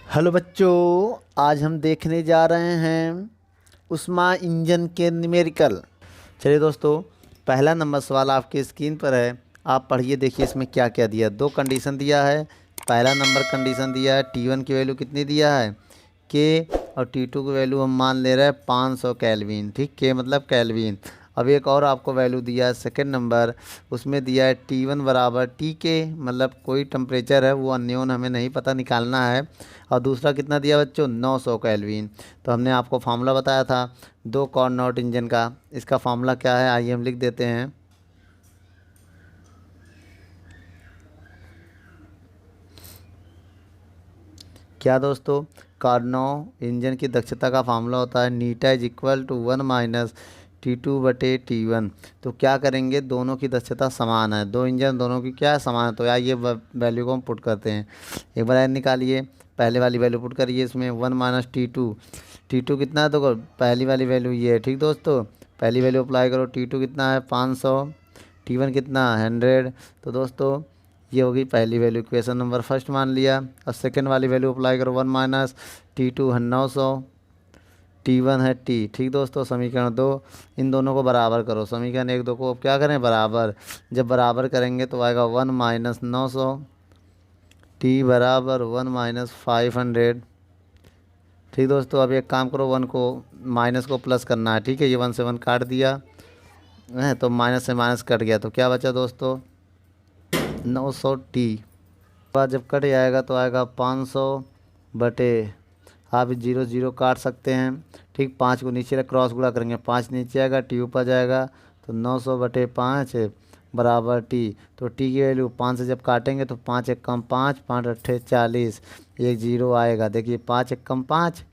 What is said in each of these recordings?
Hello बच्चों, आज हम देखने जा रहे हैं उस्मा इंजन के न्यूमेरिकल। चलिए दोस्तों, पहला नंबर सवाल आपकी स्क्रीन पर है। आप पढ़िए, देखिए इसमें क्या क्या दिया। दो कंडीशन दिया है। पहला नंबर कंडीशन दिया है T1 की वैल्यू कितनी दिया है के, और T2 की वैल्यू हम मान ले रहे हैं 500 केल्विन। ठीक, के मतलब केल्विन। अब एक और आपको वैल्यू दिया है सेकंड नंबर, उसमें दिया है T1 बराबर टी के, मतलब कोई टेम्परेचर है वो अननोन, हमें नहीं पता, निकालना है। और दूसरा कितना दिया बच्चों, 900 केल्विन। तो हमने आपको फार्मूला बताया था दो कॉर्नोट इंजन का। इसका फार्मूला क्या है, आइए हम लिख देते हैं। क्या दोस्तों, कार्नो इंजन की दक्षता का फार्मूला होता है eta is equal to 1-T2/T1। तो क्या करेंगे, दोनों की दक्षता समान है, दो इंजन दोनों की क्या है, समान है। तो यार ये वैल्यू को हम पुट करते हैं। एक बार यार निकालिए, पहले वाली वैल्यू पुट करिए इसमें 1-T2। T2 कितना है, तो पहली वाली वैल्यू ये है। ठीक दोस्तों, पहली वैल्यू अप्लाई करो। T2 कितना है, 500। T1 कितना, 100। तो दोस्तों ये होगी पहली वैल्यू, इक्वेशन नंबर फर्स्ट मान लिया। और सेकंड वाली वैल्यू अप्लाई करो, 1-T2 है 900, T1 है टी। ठीक दोस्तों, समीकरण 2, इन दोनों को बराबर करो। समीकरण 1 2 को क्या करें, बराबर। जब बराबर करेंगे तो आएगा 1-900, टी बराबर 1-500। ठीक दोस्तों, अब एक काम करो, वन को माइनस को प्लस करना है। ठीक है, ये 1 से 1 काट दिया है, तो माइनस से माइनस कट गया, तो क्या बचा दोस्तों, 900 टी। बाद जब कट जाएगा तो आएगा 500 बटे, आप 0 0 काट सकते हैं। ठीक, 5 को नीचे क्रॉस गुणा करेंगे, 5 नीचे आएगा, टी ऊपर जाएगा, तो 900/5 बराबर टी। तो टी की वैल्यू 5 से जब काटेंगे तो 5 एक कम 5, 5 अट्ठे 40, एक जीरो आएगा। देखिए 5 एक कम 5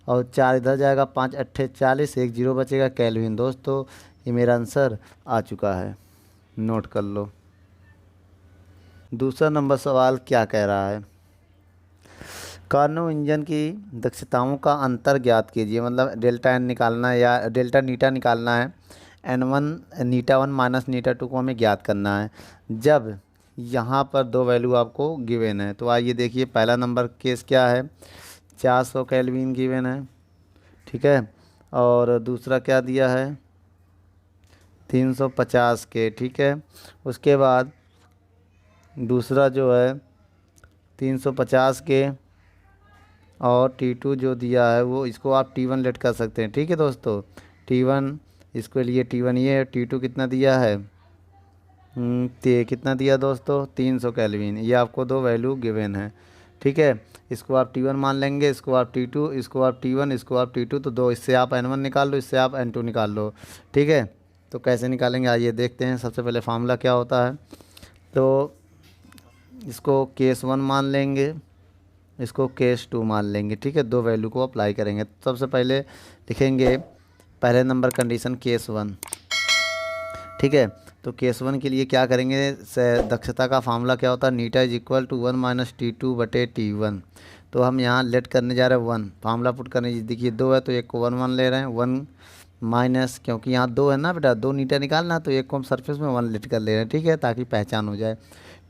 और 4 इधर जाएगा, 5 अट्ठे 40, एक जीरो बचेगा, केल्विन। दोस्तों ये मेरा आंसर आ चुका है, नोट कर लो। दूसरा नंबर सवाल क्या कह रहा है, कार्नो इंजन की दक्षताओं का अंतर ज्ञात कीजिए। मतलब डेल्टा एन निकालना है या डेल्टा नीटा निकालना है। N1 नीटा 1 माइनस नीटा 2 को हमें ज्ञात करना है जब यहाँ पर दो वैल्यू आपको गिवन है। तो आइए देखिए, पहला नंबर केस क्या है, 400 केल्विन गिवन है। ठीक है, और दूसरा क्या दिया है, 350 के। ठीक है, उसके बाद दूसरा जो है 350 के, और T2 जो दिया है वो, इसको आप T1 लेट कर सकते हैं। ठीक है दोस्तों, T1 इसके लिए T1 ये है। T2 कितना दिया है, कितना दिया दोस्तों, 300 केल्विन। ये आपको दो वैल्यू गिवन है। ठीक है, इसको आप T1 मान लेंगे, इसको आप T2, इसको आप T1, इसको आप T2। तो दो, इससे आप N1 निकाल लो, इससे आप N2 निकाल लो। ठीक है, तो कैसे निकालेंगे आइए देखते हैं। सबसे पहले फार्मूला क्या होता है, तो इसको केस 1 मान लेंगे, इसको केस 2 मान लेंगे। ठीक है, दो वैल्यू को अप्लाई करेंगे। तो सबसे पहले लिखेंगे पहले नंबर कंडीशन केस 1। ठीक है, तो केस 1 के लिए क्या करेंगे, दक्षता का फार्मूला क्या होता है, eta is equal to 1-T2/T1। तो हम यहाँ लेट करने जा रहे हैं 1, फार्मूला पुट करने, देखिए 2 है तो एक को 1 1 ले रहे हैं, 1 माइनस, क्योंकि यहाँ 2 है ना बेटा, 2 नीटा निकालना, तो एक को हम सरफेस में 1 लेट कर ले रहे हैं। ठीक है, ताकि पहचान हो जाए।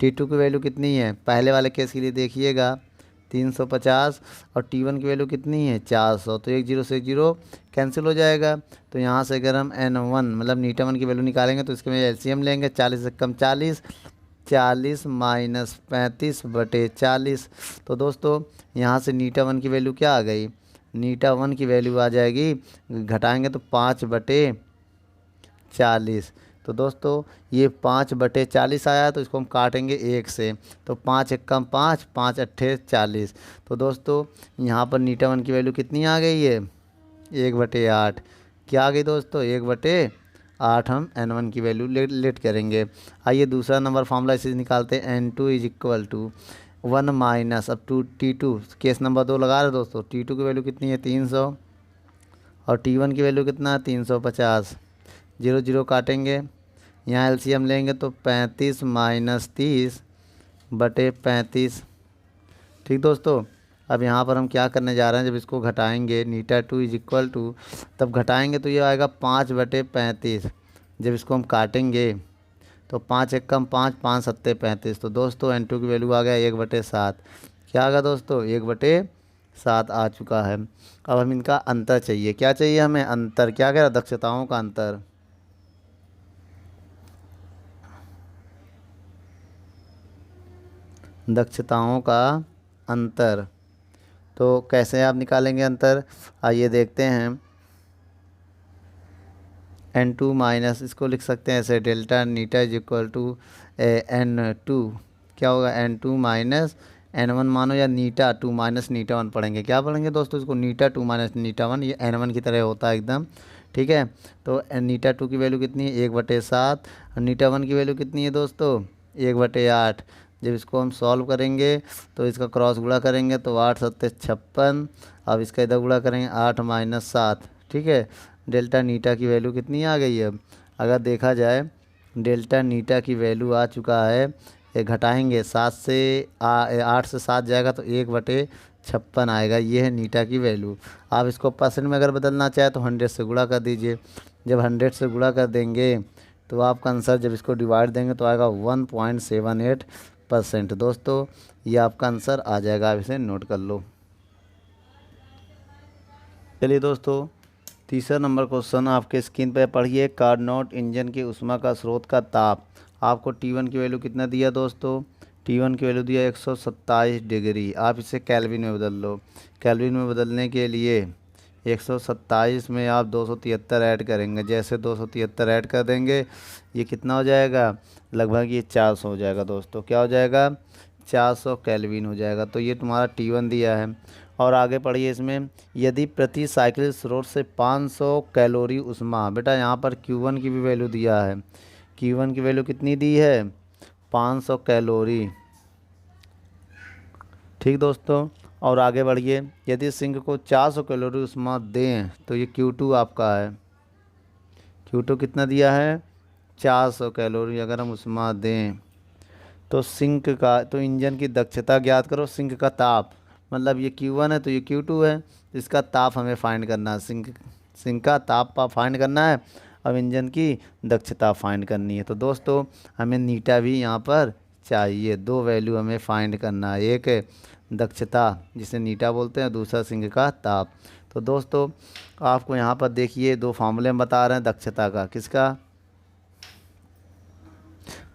T2 की वैल्यू कितनी है, पहले वाले केस के लिए देखिएगा 350, और T1 की वैल्यू कितनी है, 400। तो एक जीरो से एक जीरो कैंसिल हो जाएगा। तो यहाँ से अगर हम N1 मतलब नीटा 1 की वैल्यू निकालेंगे तो इसके में एलसीएम लेंगे, 40 से कम 40, 40 माइनस 35/40। तो दोस्तों यहाँ से नीटा 1 की वैल्यू क्या आ गई, नीटा 1 की वैल्यू आ जाएगी, घटाएंगे तो 5/40। तो दोस्तों ये 5/40 आया, तो इसको हम काटेंगे 1 से, तो 5 एक कम 5, 5 अट्ठे 40। तो दोस्तों यहाँ पर नीटा 1 की वैल्यू कितनी आ गई है, 1/8। क्या आ गई दोस्तों, 1/8 हम N1 की वैल्यू लेट करेंगे। आइए दूसरा नंबर फार्मूला इसे निकालते हैं, N2 is equal to 1 minus, अब T2 केस नंबर 2 लगा रहे दोस्तों। T2 की वैल्यू कितनी है, 300, और T1 की वैल्यू कितना है, 350। 0 0 काटेंगे, यहाँ एलसीएम लेंगे तो 35 माइनस 30/35। ठीक दोस्तों, अब यहाँ पर हम क्या करने जा रहे हैं, जब इसको घटाएंगे नीटा 2 इज इक्वल टू, तब घटाएंगे तो ये आएगा 5/35। जब इसको हम काटेंगे तो 5 एक कम 5, 5 सत्ते 35। तो दोस्तों N2 की वैल्यू आ गया 1/7। क्या आ गया दोस्तों, 1/7। 7 आ चुका है। अब हम इनका अंतर चाहिए, क्या चाहिए हमें, अंतर, क्या कह रहा, दक्षताओं का अंतर। दक्षताओं का अंतर, तो कैसे आप निकालेंगे अंतर, आइए देखते हैं। N2 माइनस, इसको लिख सकते हैं ऐसे, डेल्टा नीटा इज इक्वल टू N2, क्या होगा, N2 माइनस N1 मानो, या नीटा 2 माइनस नीटा 1 पढ़ेंगे, क्या पढ़ेंगे दोस्तों इसको, नीटा 2 माइनस नीटा 1, ये N1 की तरह होता है एकदम, ठीक है। तो नीटा 2 की वैल्यू कितनी है, 1/7, और नीटा 1 की वैल्यू कितनी है दोस्तों, 1/8। जब इसको हम सॉल्व करेंगे तो इसका क्रॉस गुणा करेंगे तो 8 सत्ते 56, अब इसका इधर गुणा करेंगे 8 माइनस 7, ठीक है। डेल्टा नीटा की वैल्यू कितनी आ गई है, अगर देखा जाए डेल्टा नीटा की वैल्यू आ चुका है, ये घटाएंगे 7 से 8 से 7 जाएगा तो 1/56 आएगा, ये है नीटा की वैल्यू। आप इसको परसेंट में अगर बदलना चाहे तो 100 से गुणा कर दीजिए, जब 100 से गुणा कर देंगे तो आपका आंसर, जब इसको डिवाइड देंगे तो आएगा 1.78%। दोस्तों ये आपका आंसर आ जाएगा, आप इसे नोट कर लो। चलिए दोस्तों, तीसरा नंबर क्वेश्चन आपके स्क्रीन पर पढ़िए। कार्नोट इंजन की ऊष्मा का स्रोत का ताप, आपको T1 की वैल्यू कितना दिया दोस्तों, T1 की वैल्यू दिया 127 डिग्री। आप इसे केल्विन में बदल लो। केल्विन में बदलने के लिए 127 में आप 273 ऐड करेंगे, जैसे 273 ऐड कर देंगे ये कितना हो जाएगा, लगभग ये 400 हो जाएगा दोस्तों, क्या हो जाएगा, 400 केल्विन हो जाएगा। तो ये तुम्हारा T1 दिया है। और आगे पढ़िए इसमें, यदि प्रति साइकिल स्रोत से 500 कैलोरी ऊष्मा, बेटा यहाँ पर Q1 की भी वैल्यू दिया है, Q1 की वैल्यू कितनी दी है, 500 कैलोरी, ठीक दोस्तों। और आगे बढ़िए, यदि सिंक को 400 कैलोरी ऊष्मा दें तो ये Q2 आपका है, Q2 कितना दिया है, 400 कैलोरी अगर हम ऊष्मा दें तो सिंक का, तो इंजन की दक्षता ज्ञात करो, सिंक का ताप, मतलब ये Q1 है तो ये Q2 है, इसका ताप हमें फाइंड करना है, सिंक का ताप फाइंड करना है, अब इंजन की दक्षता फाइंड करनी है। तो दोस्तों हमें नीटा भी यहाँ पर चाहिए, दो वैल्यू हमें फाइंड करना है, एक है दक्षता जिसे नीटा बोलते हैं, दूसरा सिंक का ताप। तो दोस्तों आपको यहाँ पर देखिए दो फार्मूले हम बता रहे हैं दक्षता का, किसका,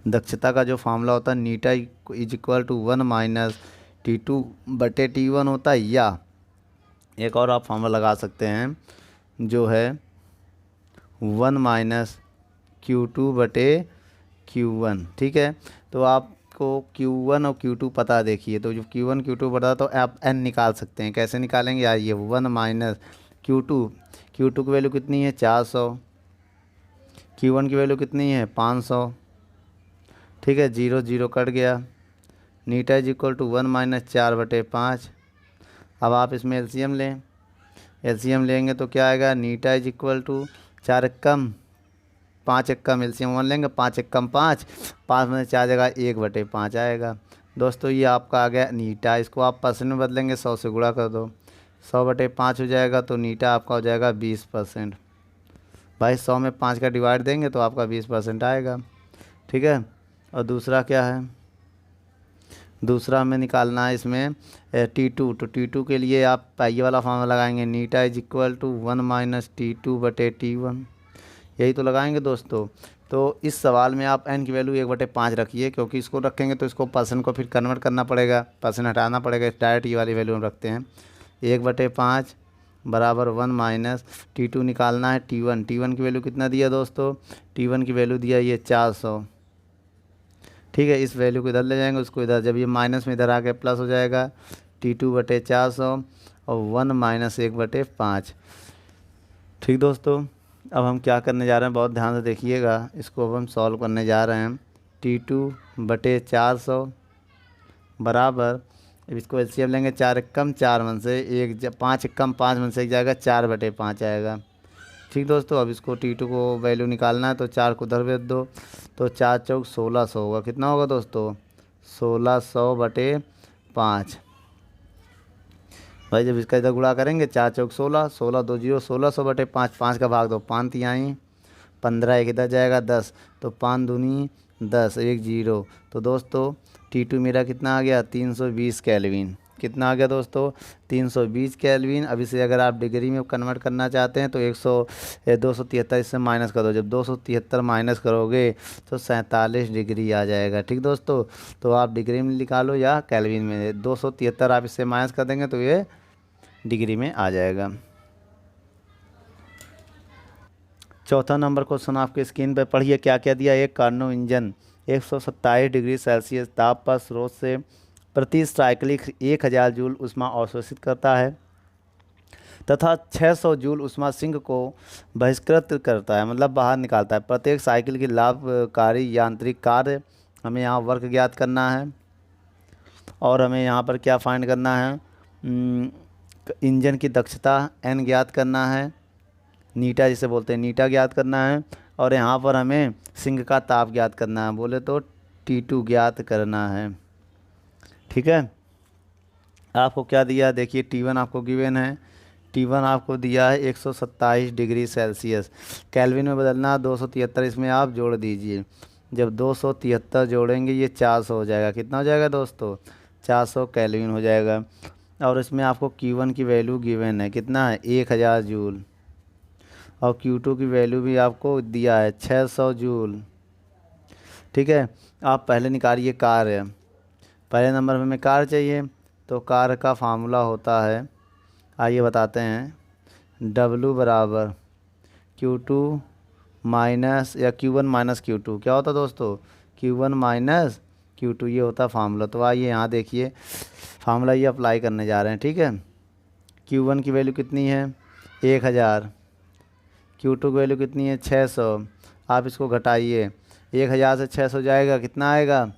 दक्षता का जो फार्मूला होता है eta is equal to 1 minus T2/T1 होता है, या एक और आप फार्मूला लगा सकते हैं जो है 1 माइनस Q2/Q1, ठीक है। तो आपको Q1 और Q2 पता, देखिए तो जो Q1 Q2 पता तो आप N निकाल सकते हैं, कैसे निकालेंगे, आइए 1 माइनस Q2 की वैल्यू कितनी है, 400, Q1 की वैल्यू कितनी है, 500, ठीक है, 0 0 कट गया, नीटा इज इक्वल टू 1 माइनस 4/5। अब आप इसमें एलसीएम लें, एलसीएम लेंगे तो क्या आएगा, नीटा is equal to 4 Ekam 5 Ekam, LCM 1 लेंगे, 5 एकम 5, 5 में 4 जगह 1/5 आएगा। दोस्तों ये आपका आ गया नीटा, इसको आप परसेंट में बदलेंगे, 100 से गुणा कर दो, 100/5 हो जाएगा, तो नीटा आपका हो जाएगा 20%। भाई 100 में 5 का डिवाइड देंगे तो आपका 20% आएगा, ठीक है। और दूसरा क्या है, दूसरा हमें निकालना है इसमें T2, तो T2 के लिए आप ये वाला फॉर्मूला लगाएंगे, eta is equal to 1 minus T2/T1, यही तो लगाएंगे दोस्तों। तो इस सवाल में आप n की वैल्यू 1/5 रखिए, क्योंकि इसको रखेंगे तो इसको परसेंट को फिर कन्वर्ट करना पड़ेगा, परसेंट हटाना पड़ेगा, डायरेक्ट ये वाली वैल्यू हम रखते हैं, 1/5 बराबर 1 माइनस T2 निकालना है T1 की वैल्यू कितना दिया दोस्तों, T1 की वैल्यू दिया ये 400, ठीक है। इस वैल्यू को इधर ले जाएंगे, उसको इधर, जब ये माइनस में इधर आके प्लस हो जाएगा, T2/400 और 1 माइनस 1/5, ठीक दोस्तों। अब हम क्या करने जा रहे हैं, बहुत ध्यान से देखिएगा, इसको अब हम सॉल्व करने जा रहे हैं। T2/400 बराबर, अब इसको एलसीएम लेंगे, 4 एकम 4 मन से 5 एकम 5 मन से एक जाएगा, 4/5 आएगा, ठीक दोस्तों। अब इसको T2 को वैल्यू निकालना है तो 4 को उधर भेज दो, तो 4 चौक 1600 होगा, कितना होगा दोस्तों, 1600/5। भाई जब इसका इधर गुणा करेंगे, 4 चौक 16, 16 2 0, 1600/5, 5 का भाग दो, 5 तिहाई 15, एक इधर जाएगा 10, तो 5 दूनी 10, 1 0। तो दोस्तों T2 मेरा कितना आ गया, 320 केल्विन, कितना आ गया दोस्तों, 320 केल्विन। अब इसे अगर आप डिग्री में कन्वर्ट करना चाहते हैं तो 273 इससे माइनस कर दो। जब 273 माइनस करोगे तो 47 डिग्री आ जाएगा। ठीक दोस्तों, तो आप डिग्री में निकालो या केल्विन में, 273 आप इससे माइनस कर देंगे तो ये डिग्री में आ जाएगा। चौथा नंबर क्वेश्चन आपके स्क्रीन पर पढ़िए क्या क्या दिया। एक कार्नो इंजन 127 डिग्री सेल्सियस ताप पर स्रोत से प्रति साइक्लिक 1000 जूल ऊष्मा अवशोषित करता है तथा 600 जूल ऊष्मा सिंक को बहिष्कृत करता है, मतलब बाहर निकालता है। प्रत्येक साइकिल की लाभकारी यांत्रिक कार्य हमें यहाँ वर्क ज्ञात करना है और हमें यहाँ पर क्या फाइंड करना है, इंजन की दक्षता एन ज्ञात करना है, नीटा जिसे बोलते हैं नीटा ज्ञात करना है, और यहाँ पर हमें सिंक का ताप ज्ञात करना है, बोले तो T2 ज्ञात करना है। ठीक है, आपको क्या दिया देखिए, T1 आपको गिवन है, T1 आपको दिया है 127 डिग्री सेल्सियस, केल्विन में बदलना 273 इसमें आप जोड़ दीजिए। जब 273 जोड़ेंगे ये 400 हो जाएगा। कितना हो जाएगा दोस्तों, 400 केल्विन हो जाएगा। और इसमें आपको Q1 की वैल्यू गिवन है, कितना है 1000 जूल, और Q2 की वैल्यू भी आपको दिया है 600 जूल। ठीक है, आप पहले निकालिए कार्य। पहले नंबर में हमें कार्य चाहिए, तो कार्य का फार्मूला होता है, आइए बताते हैं, W बराबर Q2 माइनस या Q1 माइनस Q2। क्या होता दोस्तों, Q1 माइनस Q2, ये होता फार्मूला। तो आइए यहाँ देखिए फार्मूला ये अप्लाई करने जा रहे हैं। ठीक है, Q1 की वैल्यू कितनी है 1000, Q2 की वैल्यू कितनी है 600। आप इसको घटाइए, 1000 से 600 जाएगा, कितना आएगा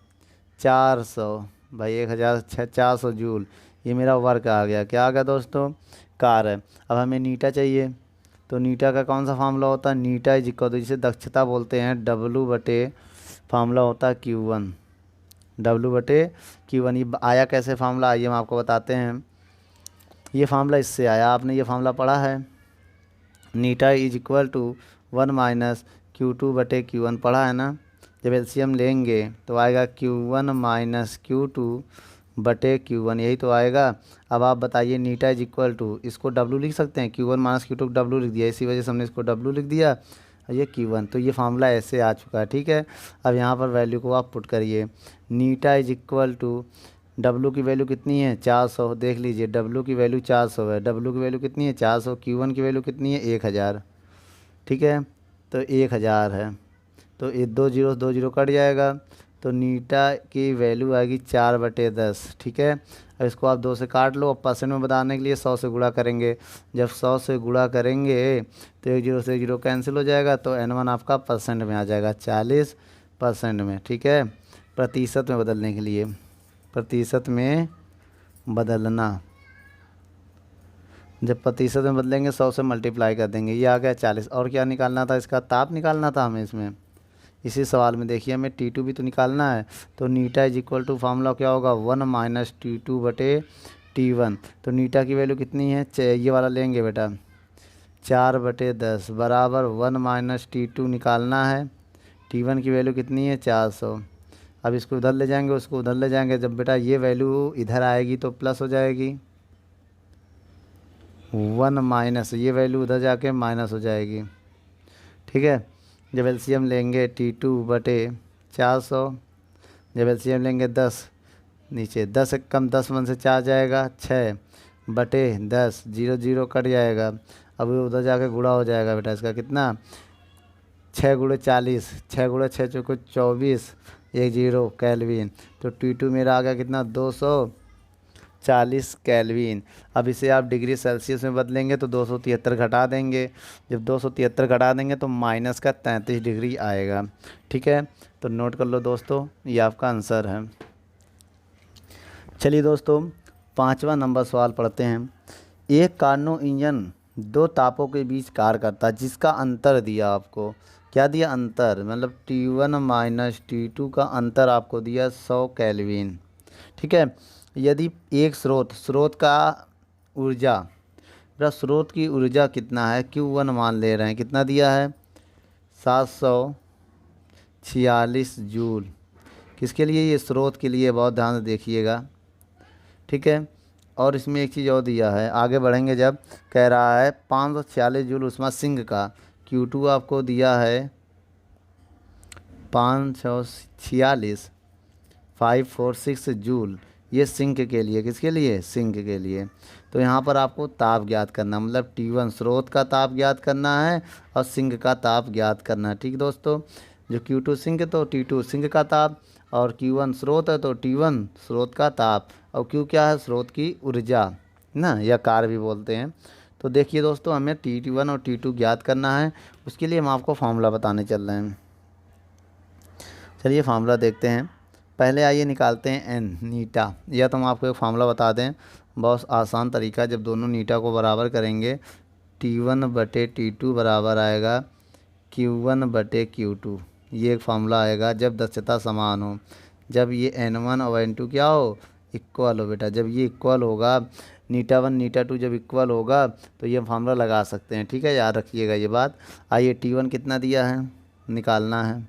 400। भाई 1000 से 400 जूल, ये मेरा वर्क आ गया। क्या आ गया दोस्तों, कार्य। अब हमें नीटा चाहिए, तो नीटा का कौन सा फार्मूला होता है, नीटा इज इक्वल टू, जिसे दक्षता बोलते हैं, W बटे फार्मूला होता है Q1, W बटे Q1। ये आया कैसे फार्मूला, आइए हम आपको बताते हैं। ये फार्मूला इससे आया, आपने ये फार्मूला पढ़ा है, eta is equal to 1 minus Q2 बटे Q1, पढ़ा है ना। जब एलसीएम लेंगे तो आएगा Q1 माइनस Q2 बटे Q1, यही तो आएगा। अब आप बताइए नीटा इज इक्वल टू, इसको W लिख सकते हैं, Q1 माइनस Q2 को W लिख दिया, इसी वजह से हमने इसको W लिख दिया, और ये Q1। तो ये फार्मूला ऐसे आ चुका है। ठीक है, अब यहाँ पर वैल्यू को आप पुट करिए, नीटा इज इक्वल टू, W की वैल्यू कितनी है 400, देख लीजिए W की वैल्यू 400 है, W की वैल्यू कितनी है 400, Q1 की वैल्यू कितनी है 1000। ठीक है, तो 1000 है, तो ये 2 जीरो कट जाएगा, तो नीटा की वैल्यू आएगी 4/10। ठीक है, अब इसको आप 2 से काट लो। अब परसेंट में बताने के लिए 100 से गुणा करेंगे, जब 100 से गुणा करेंगे तो 1 जीरो से 1 जीरो कैंसिल हो जाएगा, तो N1 आपका परसेंट में आ जाएगा, 40% में। ठीक है, प्रतिशत में बदलने के लिए, प्रतिशत में बदलना, जब प्रतिशत में बदलेंगे 100 से मल्टीप्लाई कर देंगे, ये आ गया 40। और क्या निकालना था, इसका ताप निकालना था हमें इसमें, इसी सवाल में देखिए हमें T2 भी तो निकालना है। तो नीटा इज इक्वल टू फार्मूला क्या होगा, 1 माइनस T2 बटे T1। तो नीटा की वैल्यू कितनी है, ये वाला लेंगे बेटा, 4/10 बराबर 1 माइनस T2 निकालना है, T1 की वैल्यू कितनी है 400। अब इसको उधर ले जाएंगे, उसको उधर ले जाएंगे, जब बेटा ये वैल्यू इधर आएगी तो प्लस हो जाएगी, 1 माइनस ये वैल्यू उधर जाके माइनस हो जाएगी। ठीक है, जब एलसीएम लेंगे T2 बटे 400, जब एलसीएम लेंगे 10, नीचे 10 एक कम 10 1 से 4 जाएगा, 6/10, 0 0 कट जाएगा। अब ये उधर जाके गुणा हो जाएगा बेटा, इसका कितना 6 गुणे 40, 6 गुणे 6 चौको 24, 1 जीरो केल्विन। तो T2 मेरा आ गया कितना 240 केल्विन। अब इसे आप डिग्री सेल्सियस में बदलेंगे तो 273 घटा देंगे, जब 273 घटा देंगे तो माइनस का 33 डिग्री आएगा। ठीक है, तो नोट कर लो दोस्तों, ये आपका आंसर है। चलिए दोस्तों 5वां नंबर सवाल पढ़ते हैं। एक कार्नो इंजन 2 तापों के बीच कार्य करता है, जिसका अंतर दिया आपको, क्या दिया अंतर, मतलब T1 माइनस T2 का अंतर आपको दिया 100 केल्विन। ठीक है, यदि एक स्रोत का ऊर्जा, स्रोत की ऊर्जा कितना है, Q1 मान ले रहे हैं, कितना दिया है 746 जूल। किसके लिए, ये स्रोत के लिए, बहुत ध्यान से देखिएगा। ठीक है, और इसमें एक चीज़ और दिया है, आगे बढ़ेंगे जब, कह रहा है 546 जूल उष्मा सिंक का। Q2 आपको दिया है 546 546 जूल, ये सिंक के लिए, किसके लिए, सिंक के लिए। तो यहाँ पर आपको ताप ज्ञात करना, मतलब T1 स्रोत का ताप ज्ञात करना है और सिंक का ताप ज्ञात करना है। ठीक दोस्तों, जो Q2 सिंक है तो T2 सिंक का ताप, और Q1 स्रोत है तो T1 स्रोत का ताप, और Q क्या है, स्रोत की ऊर्जा ना, या कार्य भी बोलते हैं। तो देखिए दोस्तों, हमें T1 और T2 ज्ञात करना है, उसके लिए हम आपको फार्मूला बताने चल रहे हैं। चलिए फार्मूला देखते हैं। पहले आइए निकालते हैं एन नीटा, या तो हम आपको एक फार्मूला बता दें, बहुत आसान तरीका। जब दोनों नीटा को बराबर करेंगे, T1/T2 बराबर आएगा Q1/Q2, ये एक फार्मूला आएगा जब दक्षता समान हो। जब ये N1 और N2 क्या हो, इक्वल हो बेटा, जब ये इक्वल होगा, नीटा 1 नीटा 2 जब इक्वल होगा तो ये फार्मूला लगा सकते हैं। ठीक है, याद रखिएगा ये बात। आइए T1 कितना दिया है, निकालना है,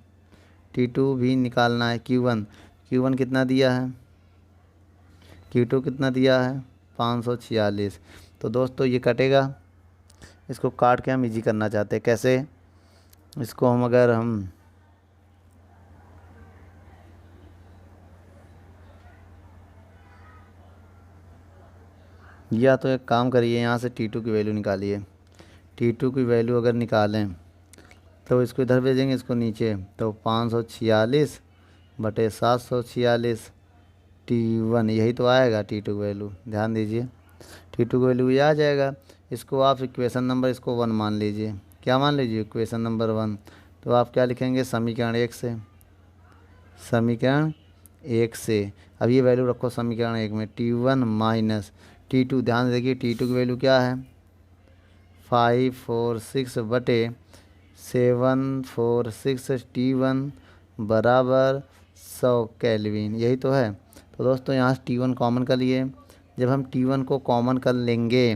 T2 भी निकालना है। Q1 कितना दिया है, Q2 कितना दिया है, 546। तो दोस्तों ये कटेगा, इसको काट के हम इजी करना चाहते हैं। कैसे, इसको हम अगर हम या तो एक काम करिए, यहाँ से T2 की वैल्यू निकालिए। T2 की वैल्यू अगर निकालें तो इसको इधर भेजेंगे, इसको नीचे, तो 546/746 T1, यही तो आएगा T2 की वैल्यू। ध्यान दीजिए, T2 की वैल्यू ये आ जाएगा। इसको आप इक्वेशन नंबर, इसको 1 मान लीजिए। क्या मान लीजिए, इक्वेशन नंबर 1। तो आप क्या लिखेंगे, समीकरण 1 से, समीकरण 1 से। अब ये वैल्यू रखो समीकरण 1 में, T1 माइनस T2। ध्यान से देखिए, T2 की वैल्यू क्या है, 546/746 T1 बराबर 100 केल्विन, यही तो है। तो दोस्तों यहाँ से T1 कॉमन कर लिए। जब हम T1 को कॉमन कर लेंगे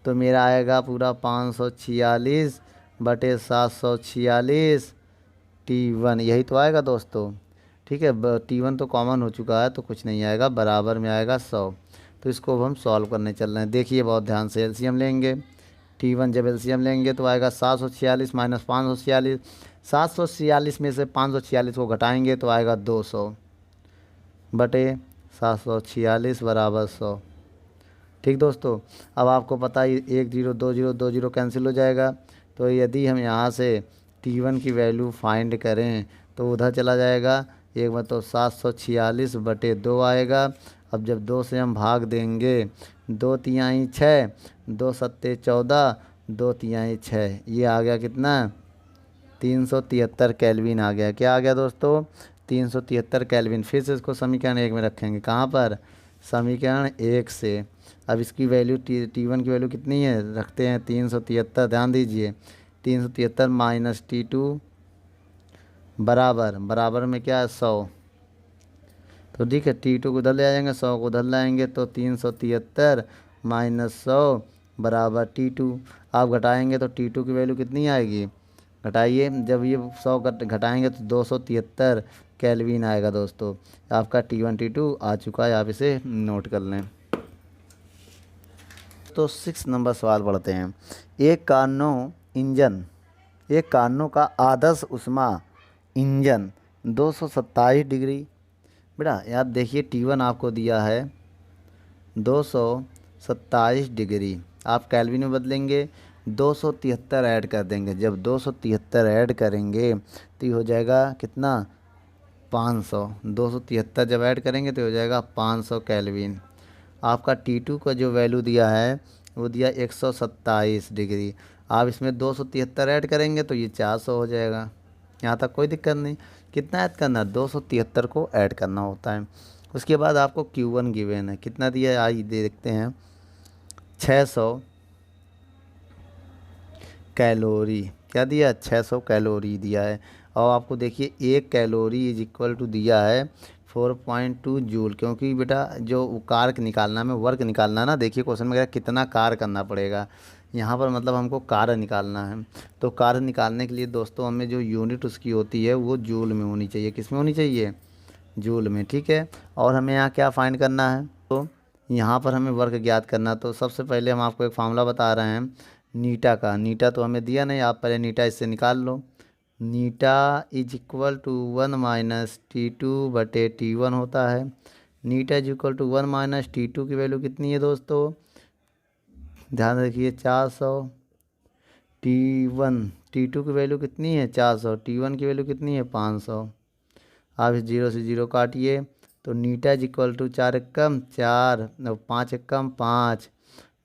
तो मेरा आएगा पूरा 546/746 T1, यही तो आएगा दोस्तों। ठीक है, T1 तो कॉमन हो चुका है तो कुछ नहीं आएगा, बराबर में आएगा 100। तो इसको अब हम सॉल्व करने चल रहे हैं। देखिए बहुत ध्यान से, एलसीएम लेंगे। T1 जब एलसीएम लेंगे तो आएगा 746 माइनस 546। 746 में से 546 को घटाएंगे तो आएगा 200/746 बराबर 100। ठीक दोस्तों, अब आपको पता ही 1 0 2 0 2 0 कैंसिल हो जाएगा। तो यदि हम यहाँ से T1 की वैल्यू फाइंड करें तो उधर चला जाएगा, एक बार तो 746/2 आएगा। अब जब 2 से हम भाग देंगे, 2 तिहाई 6, 2 सत्ते 14, 2 तिहाई 6, ये आ गया कितना, 373 केल्विन आ गया। क्या आ गया दोस्तों, 373 केल्विन। फिर से इसको समीकरण 1 में रखेंगे, कहाँ पर, समीकरण 1 से। अब इसकी वैल्यू T1 की वैल्यू कितनी है, रखते हैं 373। ध्यान दीजिए, 373 माइनस T2 बराबर में क्या है, 100। तो ठीक है, T2 को उधर ले आएंगे, 100 को उधर लाएंगे, तो 373 माइनस 100 बराबर T2। आप घटाएंगे तो T2 की वैल्यू कितनी आएगी, घटाइए, जब ये 100 घटाएंगे तो 273 केल्विन आएगा दोस्तों। आपका T1 T2 आ चुका है, आप इसे नोट कर लें। तो 6 नंबर सवाल पढ़ते हैं। एक कार्नो का आदर्श ऊष्मा इंजन 227 डिग्री, बेटा आप देखिए T1 आपको दिया है 227 डिग्री, आप केल्विन में बदलेंगे, 273 ऐड कर देंगे। जब 273 ऐड करेंगे तो ये हो जाएगा कितना, 500। 273 जब ऐड करेंगे तो हो जाएगा 500 केल्विन। आपका T2 का जो वैल्यू दिया है वो दिया 127 डिग्री, आप इसमें 273 ऐड करेंगे तो ये 400 हो जाएगा। यहाँ तक कोई दिक्कत नहीं। कितना ऐड करना है, 273 को ऐड करना होता है। उसके बाद आपको Q1 गिवन है, कितना दिया है आइए देखते हैं, 600 कैलोरी। क्या दिया, 600 कैलोरी दिया है। और आपको देखिए 1 कैलोरी इज इक्वल टू दिया है 4.2 जूल, क्योंकि बेटा जो कार्य निकालना है, वर्क निकालना है ना, देखिए क्वेश्चन में कितना कार्य करना पड़ेगा, यहाँ पर मतलब हमको कार्य निकालना है। तो कार्य निकालने के लिए दोस्तों हमें जो यूनिट उसकी होती है वो जूल में होनी चाहिए। किस में होनी चाहिए, जूल में। ठीक है, और हमें यहाँ क्या फाइंड करना है, तो यहाँ पर हमें वर्क ज्ञात करना, तो सबसे पहले हम आपको एक फार्मूला बता रहे हैं नीटा का। नीटा तो हमें दिया नहीं, आप पहले नीटा इससे निकाल लो। नीटा इज इक्वल टू 1 - T2/T1 होता है। Eta is equal to 1 - T2 की वैल्यू कितनी है दोस्तों, ध्यान रखिए 400। T2 की वैल्यू कितनी है 400, T1 की वैल्यू कितनी है 500। आप इस 0 से 0 काटिए, तो नीटा इज इक्वल टू 4 × 4 5 × 5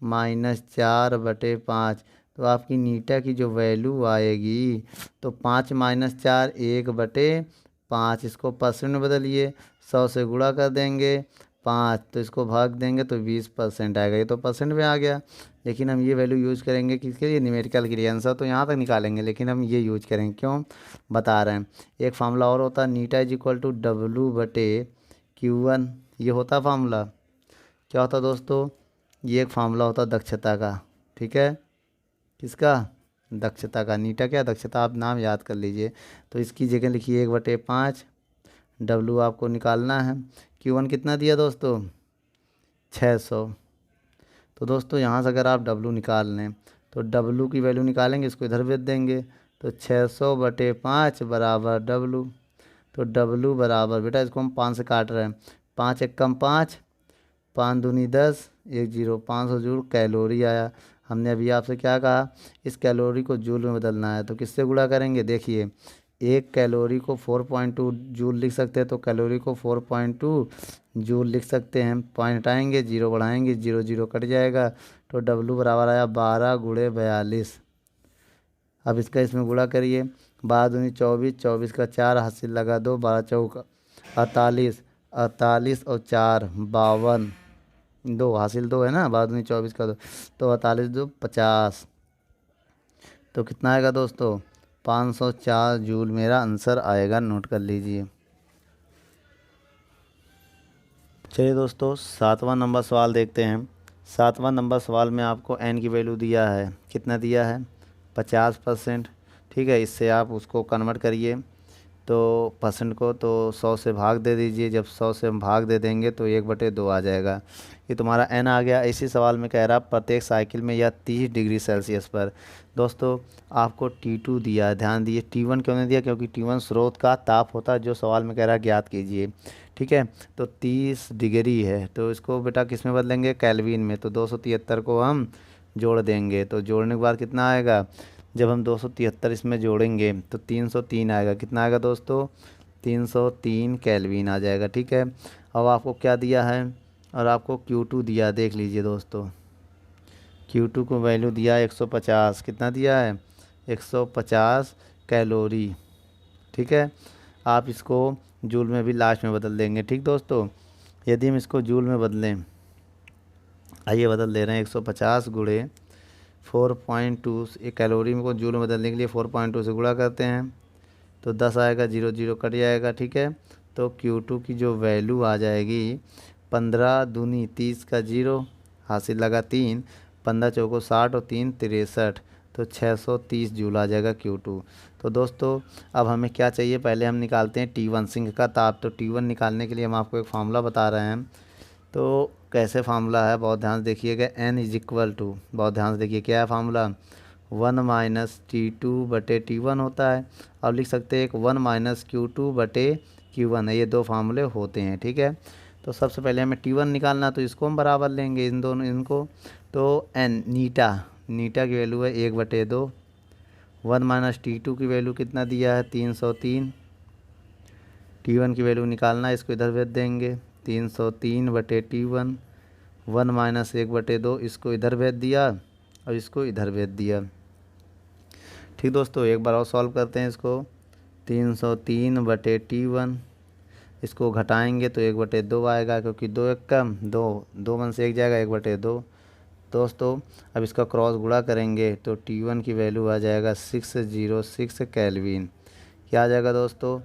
-4/5। तो आपकी नीटा की जो वैल्यू आएगी, तो 5 - 4 1/5। इसको परसेंट में बदलिए, 100 से गुणा कर देंगे 5, तो इसको भाग देंगे तो 20% आएगा। ये तो परसेंट में आ गया, लेकिन हम ये वैल्यू यूज़ करेंगे किसके लिए, न्यूमेरिकल के लिए। आंसर तो यहाँ तक निकालेंगे, लेकिन हम ये यूज करेंगे, क्यों बता रहे हैं। एक फार्मूला और होता है, eta is equal to W/Q1। ये होता फार्मूला, क्या होता दोस्तों, ये एक फार्मूला होता दक्षता का। ठीक है, किसका, दक्षता का। नीटा क्या, दक्षता, आप नाम याद कर लीजिए। तो इसकी जगह लिखिए 1/5। W आपको निकालना है। Q1 कितना दिया दोस्तों, 600। तो दोस्तों यहाँ से अगर आप W निकाल लें, तो W की वैल्यू निकालेंगे, इसको इधर भेज देंगे, तो 600/5 बराबर W। तो W बराबर, बेटा इसको हम 5 से काट रहे हैं, 5 × 5 5 दूनी 10 1 0 500 जूल कैलोरी आया। हमने अभी आपसे क्या कहा, इस कैलोरी को जूल में बदलना है, तो किससे गुणा करेंगे, देखिए एक कैलोरी को 4.2 जूल लिख सकते हैं, तो कैलोरी को 4.2 जूल लिख सकते हैं। पॉइंट हटाएंगे, 0 बढ़ाएंगे, 0 0 कट जाएगा, तो W बराबर आया 12 × 42। अब इसका इसमें गुणा करिए, 12 दूनी 24 24 का 4 हासिल लगा 2 12 चौका 48 48 और 4 52 2 हासिल 2 है ना, 12 दूनी 24 का 2, तो 48 2 50। तो कितना आएगा दोस्तों, 504 जूल मेरा आंसर आएगा, नोट कर लीजिए। चलिए दोस्तों 7वां नंबर सवाल देखते हैं। 7वां नंबर सवाल में आपको n की वैल्यू दिया है, कितना दिया है 50%। ठीक है, इससे आप उसको कन्वर्ट करिए, तो परसेंट को तो 100 से भाग दे दीजिए। जब 100 से हम भाग दे देंगे तो 1/2 आ जाएगा। ये तुम्हारा n आ गया। इसी सवाल में कह रहा प्रत्येक साइकिल में या 30 डिग्री सेल्सियस पर। दोस्तों आपको T2 दिया है, ध्यान दिए। T1 क्यों नहीं दिया, क्योंकि T1 स्रोत का ताप होता है, जो सवाल में कह रहा है ज्ञात कीजिए। ठीक है, तो 30 डिग्री है, तो इसको बेटा किस में बदलेंगे, केल्विन में। तो 273 को हम जोड़ देंगे, तो जोड़ने के बाद कितना आएगा, जब हम 273 इसमें जोड़ेंगे तो 303 आएगा। कितना आएगा दोस्तों, 303 केल्विन आ जाएगा। ठीक है, अब आपको क्या दिया है, और आपको Q2 दिया, देख लीजिए दोस्तों। Q2 को वैल्यू दिया 150, कितना दिया है 150 कैलोरी। ठीक है, आप इसको जूल में भी लास्ट में बदल देंगे। ठीक दोस्तों, यदि हम इसको जूल में बदलें, आइए बदल दे रहे हैं, 150 गुणे 4.2, एक कैलोरी को जूल में बदलने के लिए 4.2 से गुणा करते हैं, तो 10 आएगा, 0 0 कट जाएगा। ठीक है, तो Q2 की जो वैल्यू आ जाएगी 15 दूनी 30 का 0 हासिल लगा 3, 15 चौको 60 और 3 63, तो 630 जूल आ जाएगा Q2। तो दोस्तों अब हमें क्या चाहिए, पहले हम निकालते हैं T1 सिंक का ताप। तो T1 निकालने के लिए हम आपको एक फार्मूला बता रहे हैं। तो कैसे फार्मूला है, बहुत ध्यान से देखिएगा। n इज इक्वल टू, बहुत ध्यान से देखिए क्या है फार्मूला, 1 - T2/T1 होता है। अब लिख सकते हैं एक 1 - Q2/Q1 है। ये दो फार्मूले होते हैं। ठीक है, तो सबसे पहले हमें T1 निकालना, तो इसको हम बराबर लेंगे, इन दोनों इनको। तो n नीटा की वैल्यू है 1/2। 1 - T2 की वैल्यू कितना दिया है 303। T1 की वैल्यू निकालना, इसको इधर भेज देंगे, 303/T1। 1 - 1/2, इसको इधर भेज दिया और इसको इधर भेज दिया। ठीक दोस्तों, एक बार और सॉल्व करते हैं इसको। 303/T1, इसको घटाएंगे तो 1/2 आएगा, क्योंकि 2 1 कम 2 2 1 से 1 जाएगा 1/2। दोस्तों अब इसका क्रॉस गुणा करेंगे तो T1 की वैल्यू आ जाएगा 606 केल्विन। क्या आ जाएगा दोस्तों,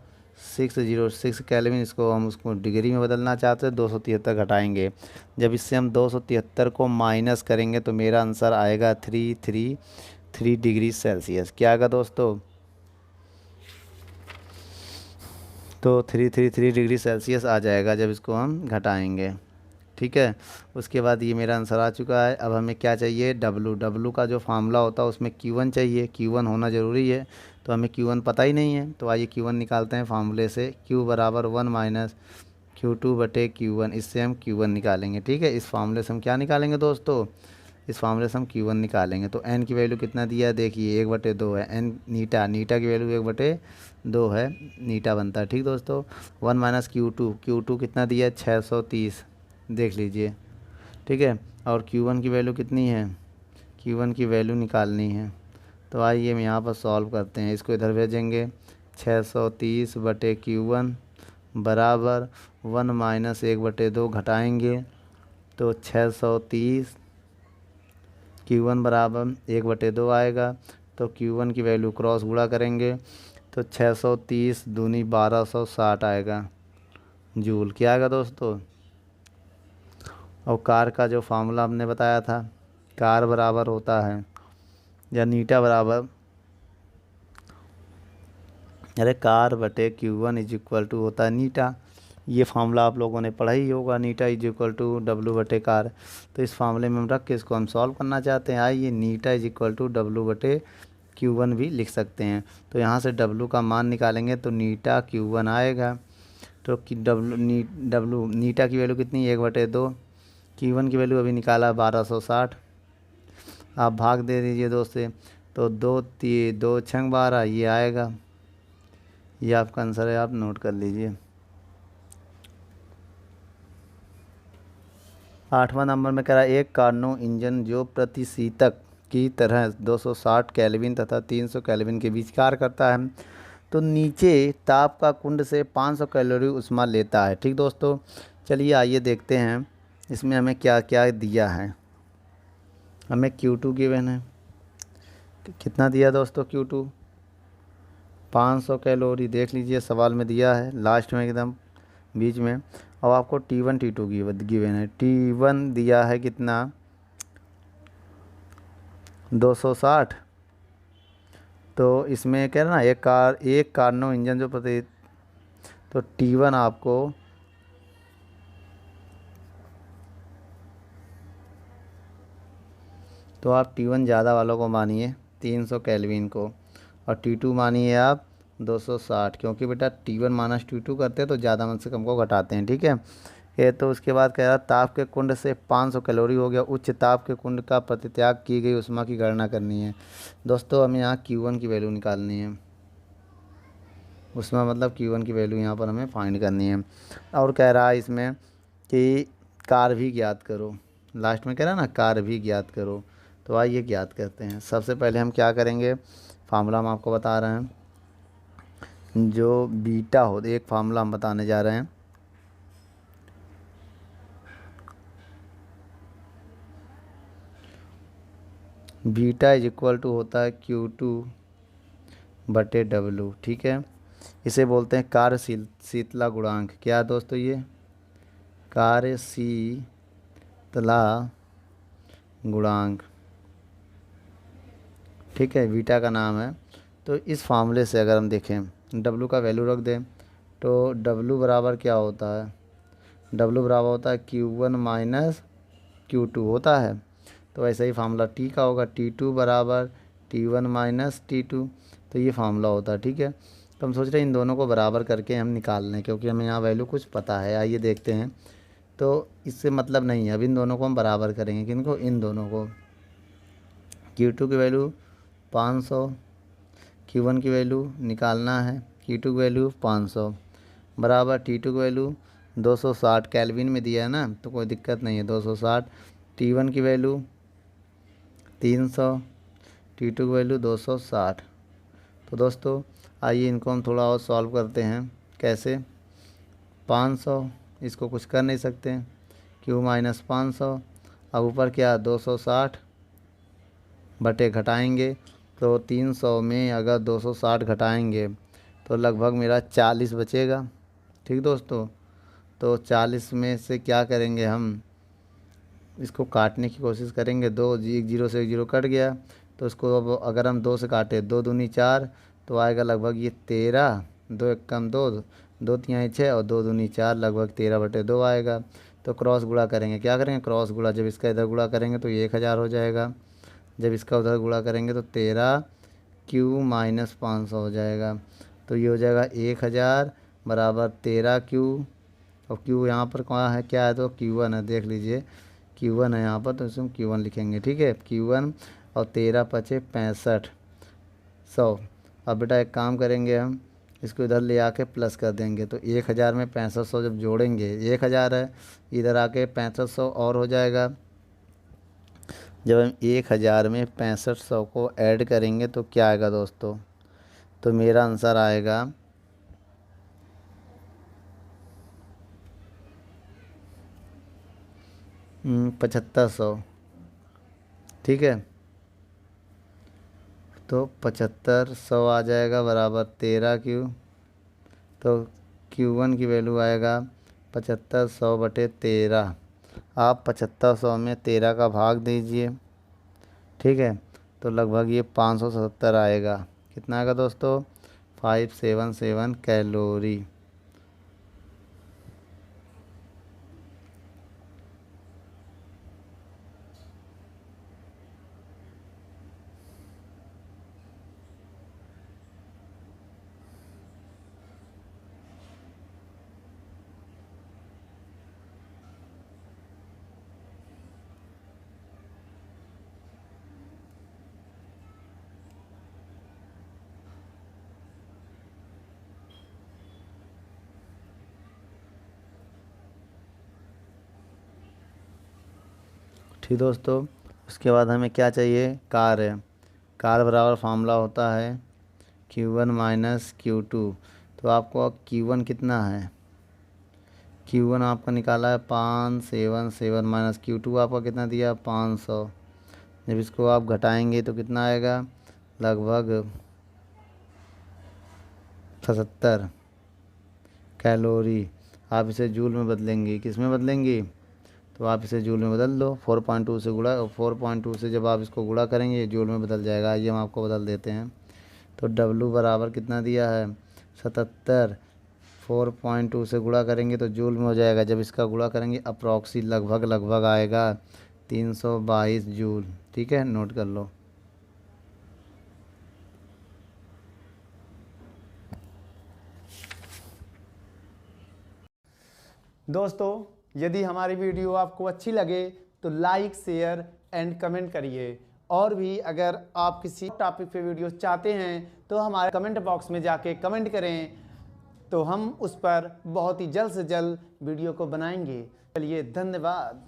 606 केल्विन। इसको हम उसको डिग्री में बदलना चाहते हैं, 273 घटाएंगे। जब इससे हम 273 को माइनस करेंगे तो मेरा आंसर आएगा 333 डिग्री सेल्सियस। क्या आएगा दोस्तों, तो 333 डिग्री सेल्सियस आ जाएगा जब इसको हम घटाएंगे। ठीक है। उसके बाद ये मेरा आंसर आ चुका है। अब हमें क्या चाहिए, डब्लू का जो फार्मूला होता है उसमें Q1 चाहिए, Q1 होना ज़रूरी है। तो हमें Q1 पता ही नहीं है, तो आइए Q1 निकालते हैं फार्मूले से। Q बराबर 1 माइनस Q2/Q1, इससे हम Q1 निकालेंगे। ठीक है, इस फार्मूले से हम क्या निकालेंगे दोस्तों, इस फार्मूले से हम Q1 निकालेंगे। तो n की वैल्यू कितना दिया है, देखिए 1/2 है। n नीटा, नीटा की वैल्यू 1/2 है, नीटा बनता है। ठीक दोस्तों, 1 माइनस Q2 कितना दिया है, 630, देख लीजिए। ठीक है, और Q1 की वैल्यू कितनी है, Q1 की वैल्यू निकालनी है। तो आइए हम यहाँ पर सॉल्व करते हैं, इसको इधर भेजेंगे। 630/Q1 बराबर 1 माइनस 1/2 घटाएंगे तो 630, Q1 बराबर 1/2 आएगा। तो Q1 की वैल्यू क्रॉस गुणा करेंगे तो 630 दूनी 1260 आएगा जूल। क्या आएगा दोस्तों, और कार का जो फार्मूला हमने बताया था, कार बराबर होता है, या नीटा बराबर, अरे कार/Q1 इज इक्वल टू होता है नीटा। ये फार्मूला आप लोगों ने पढ़ा ही होगा, नीटा इज इक्वल टू W/कार। तो इस फार्मूले में हम रख के इसको हम सॉल्व करना चाहते हैं। आइए, नीटा इज इक्वल टू W/Q1 भी लिख सकते हैं। तो यहाँ से W का मान निकालेंगे तो नीटा Q1 आएगा। तो कि W नीटा की वैल्यू कितनी, 1/2। Q1 की वैल्यू अभी निकाला 1260, आप भाग दे दीजिए 2 से, तो 2 छंग 12, ये आएगा। ये आपका आंसर है, आप नोट कर लीजिए। 8वां नंबर में कह रहा है, एक कार्नो इंजन जो प्रतिशीतक की तरह 260 केल्विन तथा 300 केल्विन के बीच कार्य करता है, तो नीचे ताप का कुंड से 500 कैलोरी ऊष्मा लेता है। ठीक दोस्तों, चलिए आइए देखते हैं इसमें हमें क्या क्या दिया है। हमें Q2 गिवन है, कितना दिया दोस्तों, Q2 500 कैलोरी, देख लीजिए सवाल में दिया है लास्ट में एकदम बीच में। अब आपको T1 T2 गिवन है। T1 दिया है कितना, 260। तो इसमें कह रहा ना एक कार्नो इंजन जो प्रति, तो T1 आपको तो आप T1 ज़्यादा वालों को मानिए 300 केल्विन को, और T2 मानिए आप 260, क्योंकि बेटा T1 माइनस T2 करते हैं तो ज़्यादा में से कम को घटाते हैं। ठीक है, ये तो उसके बाद कह रहा ताप के कुंड से 500 कैलोरी हो गया। उच्च ताप के कुंड का प्रतित्याग की गई ऊष्मा की गणना करनी है। दोस्तों हमें यहाँ Q1 की वैल्यू निकालनी है, ऊष्मा मतलब Q1 की वैल्यू यहाँ पर हमें फाइंड करनी है। और कह रहा है इसमें कि कार भी ज्ञात करो, लास्ट में कह रहा है ना कार भी ज्ञात करो। तो आइए ज्ञात करते हैं। सबसे पहले हम क्या करेंगे, फार्मूला हम आपको बता रहे हैं, जो बीटा हो, एक फार्मूला हम बताने जा रहे हैं। बीटा इज इक्वल टू होता है Q2/W। ठीक है, इसे बोलते हैं कार्यशीतला गुणांक। क्या है दोस्तों, ये कार्यशीतला गुणांक। ठीक है, बीटा का नाम है। तो इस फार्मूले से अगर हम देखें, W का वैल्यू रख दें तो W बराबर क्या होता है, W बराबर होता है Q1 माइनस Q2 होता है। तो ऐसा ही फार्मूला T का होगा, T2 बराबर T1 माइनस T2। तो ये फार्मूला होता है। ठीक है, तो हम सोच रहे हैं इन दोनों को बराबर करके हम निकाल लें, क्योंकि हमें यहाँ वैल्यू कुछ पता है। आइए देखते हैं। तो इससे मतलब नहीं है, अब इन दोनों को हम बराबर करेंगे। किनको, इन दोनों को। Q2 की वैल्यू 500, Q1 की वैल्यू निकालना है, Q2 की वैल्यू 500 बराबर T2 की वैल्यू 260 केल्विन में दिया है ना, तो कोई दिक्कत नहीं है, 260। T1 की वैल्यू 300, T2 की वैल्यू 260। तो दोस्तों आइए इनको हम थोड़ा और सॉल्व करते हैं। कैसे, 500, इसको कुछ कर नहीं सकते, Q माइनस 500, अब ऊपर क्या 260 बटे घटाएंगे तो 300 में अगर 260 घटाएंगे तो लगभग मेरा 40 बचेगा। ठीक दोस्तों, तो 40 में से क्या करेंगे, हम इसको काटने की कोशिश करेंगे। एक जीरो से एक जीरो कट गया, तो इसको अब अगर हम 2 से काटे, 2 दूनी 4, तो आएगा लगभग ये 13, 2 एक कम 2, 2 तिहाई 6 और 2 दूनी 4, लगभग 13/2 आएगा। तो क्रॉस गुणा करेंगे, क्या करेंगे क्रॉस गुणा, जब इसका इधर गुणा करेंगे तो ये 1000 हो जाएगा, जब इसका उधर गुणा करेंगे तो 13Q माइनस 500 हो जाएगा। तो ये हो जाएगा 1000 बराबर 13Q, और Q यहाँ पर कहाँ है, क्या है तो Q1 है, देख लीजिए Q1 है यहाँ पर, तो इसमें Q1 लिखेंगे, ठीक है Q1, और 13 पचे 6500। अब बेटा एक काम करेंगे हम, इसको इधर ले आके प्लस कर देंगे, तो 1000 में 6500 जब जोड़ेंगे 1000 है, इधर आके 6500 और हो जाएगा। जब हम 1000 में 6500 को ऐड करेंगे तो क्या आएगा दोस्तों, तो मेरा आंसर आएगा 7500, ठीक है। तो 7500 आ जाएगा बराबर 13Q, तो Q1 की वैल्यू आएगा 7500/13। आप 7500 में 13 का भाग दीजिए, ठीक है, तो लगभग ये 577 आएगा। कितना आएगा दोस्तों, 577 कैलोरी। ठीक दोस्तों, उसके बाद हमें क्या चाहिए, कार है। कार बराबर फार्मूला होता है Q1 माइनस Q2। तो आपको Q1 कितना है, Q1 आपका निकाला है 577 माइनस Q2 आपका कितना दिया 500। जब इसको आप घटाएंगे तो कितना आएगा, लगभग 77 कैलोरी। आप इसे जूल में बदलेंगे, किस में बदलेंगे, तो आप इसे जूल में बदल दो, 4.2 से गुणा, 4.2 से जब आप इसको गुणा करेंगे ये जूल में बदल जाएगा। आइए हम आपको बदल देते हैं। तो W बराबर कितना दिया है 77, 4.2 से गुणा करेंगे तो जूल में हो जाएगा, जब इसका गुणा करेंगे अप्रॉक्सी लगभग लगभग आएगा 322 जूल, ठीक है, नोट कर लो। दोस्तों, यदि हमारी वीडियो आपको अच्छी लगे तो लाइक शेयर एंड कमेंट करिए, और भी अगर आप किसी टॉपिक पे वीडियो चाहते हैं तो हमारे कमेंट बॉक्स में जाके कमेंट करें, तो हम उस पर बहुत ही जल्द से जल्द वीडियो को बनाएंगे। चलिए, धन्यवाद।